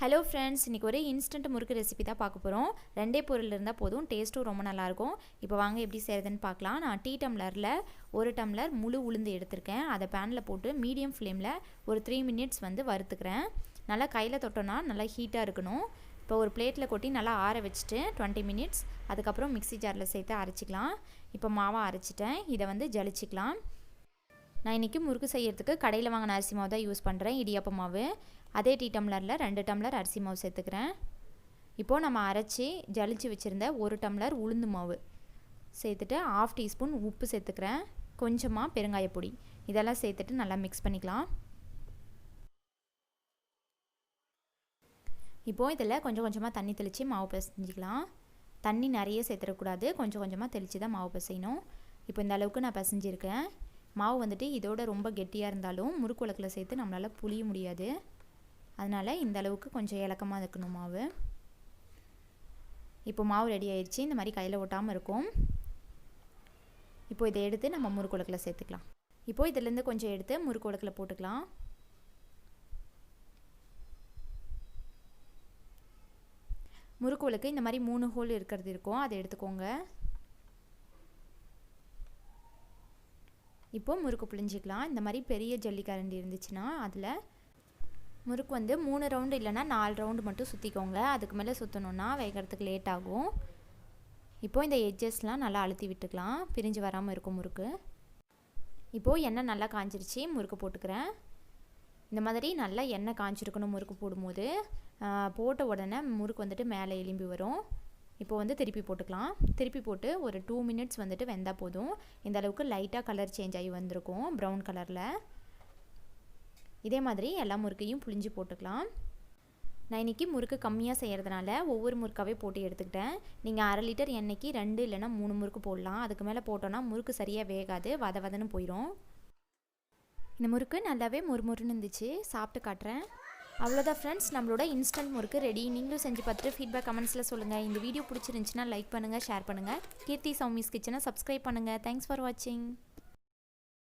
Hello friends, இன்றைக்கி ஒரு instant முறுக்கு ரெசிபி தான் பார்க்க போகிறோம். ரெண்டே பொருள் இருந்தால் போதும், டேஸ்ட்டும் ரொம்ப நல்லாயிருக்கும். இப்போ வாங்க எப்படி செய்கிறதுன்னு பார்க்கலாம். நான் டீ டம்ளரில் 1 டம்ளர் முழு உளுந்து எடுத்திருக்கேன். அதை பேனில் போட்டு மீடியம் ஃப்ளேமில் ஒரு 3 மினிட்ஸ் வறுத்துக்கிறேன். நல்லா கையில் தொட்டோன்னா நல்லா ஹீட்டாக இருக்கணும். இப்போ ஒரு பிளேட்டில் கொட்டி நல்லா ஆற வச்சுட்டு 20 மினிட்ஸ் அதுக்கப்புறம் மிக்ஸி ஜாரில் சேர்த்து அரைச்சிக்கலாம். இப்போ மாவை அரைச்சிட்டேன், இதை ஜலிச்சிக்கலாம். நான் இன்றைக்கி முறுக்கு செய்கிறதுக்கு கடையில் வாங்கின அரிசி மாவு தான் யூஸ் பண்ணுறேன், இடியாப்ப மாவு. அதே டீ டம்ளரில் 2 டம்ளர் அரிசி மாவு சேர்த்துக்கிறேன். இப்போது நம்ம அரைச்சி ஜலிச்சு வச்சுருந்த 1 டம்ளர் உளுந்து மாவு சேர்த்துட்டு 1/2 டீஸ்பூன் உப்பு சேர்த்துக்கிறேன். கொஞ்சமாக பெருங்காயப்பொடி இதெல்லாம் சேர்த்துட்டு நல்லா மிக்ஸ் பண்ணிக்கலாம். இப்போது இதில் கொஞ்சம் கொஞ்சமாக தண்ணி தெளித்து மாவு பிசைஞ்சிக்கலாம். தண்ணி நிறைய சேர்த்துடக்கூடாது, கொஞ்சம் கொஞ்சமாக தெளித்து தான் மாவு பிசையணும். இப்போ இந்த அளவுக்கு நான் பிசைஞ்சிருக்கேன். மாவு இதோட ரொம்ப கெட்டியாக இருந்தாலும் முறுக்கு உலக்கில் சேர்த்து நம்மளால் புளிய முடியாது. அதனால் இந்த அளவுக்கு கொஞ்சம் இலக்கமாக இருக்கணும் மாவு. இப்போ மாவு ரெடி ஆயிடுச்சு. இந்த மாதிரி கையில் ஒட்டாமல் இருக்கும். இப்போ இதை எடுத்து நம்ம முறுக்கு உலக்கில் சேர்த்துக்கலாம். இப்போது இதிலேருந்து கொஞ்சம் எடுத்து முறுக்கு உலக்கில் போட்டுக்கலாம். முறுக்கு உலக்கு இந்த மாதிரி 3 ஹோல் இருக்கிறது இருக்கும், அதை எடுத்துக்கோங்க. இப்போது முறுக்கு புழிஞ்சிக்கலாம். இந்த மாதிரி பெரிய ஜல்லிக்கரண்டி இருந்துச்சுன்னா அதில் முறுக்கு 3 ரவுண்டு இல்லைனா 4 ரவுண்டு மட்டும் சுற்றிக்கோங்க. அதுக்கு மேலே சுற்றணுன்னா வேகிறதுக்கு லேட் ஆகும். இப்போது இந்த எட்ஜஸ்லாம் நல்லா அழுத்தி விட்டுக்கலாம், பிரிஞ்சு வராமல் இருக்கும் முறுக்கு. இப்போது எண்ணெய் நல்லா காஞ்சிருச்சு, முறுக்கு போட்டுக்கிறேன். இந்த மாதிரி நல்லா எண்ணெய் காஞ்சிருக்கணும் முறுக்கு போடும்போது. போட்ட உடனே முறுக்கு மேலே எலும்பி வரும். இப்போ திருப்பி போட்டுக்கலாம். திருப்பி போட்டு ஒரு 2 மினிட்ஸ் வெந்தால் போதும். இந்த அளவுக்கு லைட்டாக கலர் சேஞ்ச் ஆகி வந்திருக்கும், ப்ரௌன் கலரில். இதே மாதிரி எல்லா முறுக்கையும் புழிஞ்சு போட்டுக்கலாம். நான் இன்றைக்கி முறுக்கு கம்மியாக செய்கிறதுனால ஒவ்வொரு முறுக்காவே போட்டு எடுத்துக்கிட்டேன். நீங்கள் 1/2 லிட்டர் எண்ணெய்க்கு 2 இல்லைனா 3 முறுக்கு போடலாம். அதுக்கு மேலே போட்டோன்னா முறுக்கு சரியாக வேகாது, வதன்னு போயிடும். இந்த முறுக்கு நல்லாவே முறுமுறுன்னு இருந்துச்சு. சாப்பிட்டு காட்டுறேன். அவ்வளோதான் ஃப்ரெண்ட்ஸ், நம்மளோட இன்ஸ்டன்ட் முறுக்கு ரெடி. நீங்களும் செஞ்சு பார்த்துட்டு ஃபீட்பேக் கமெண்ட்ஸில் சொல்லுங்கள். இந்த வீடியோ பிடிச்சிருந்துச்சின்னா லைக் பண்ணுங்கள், ஷேர் பண்ணுங்கள். கீர்த்தி சௌமிஸ் கிச்சனை சப்ஸ்கிரைப் பண்ணுங்கள். தேங்க்ஸ் ஃபார் வாட்சிங்.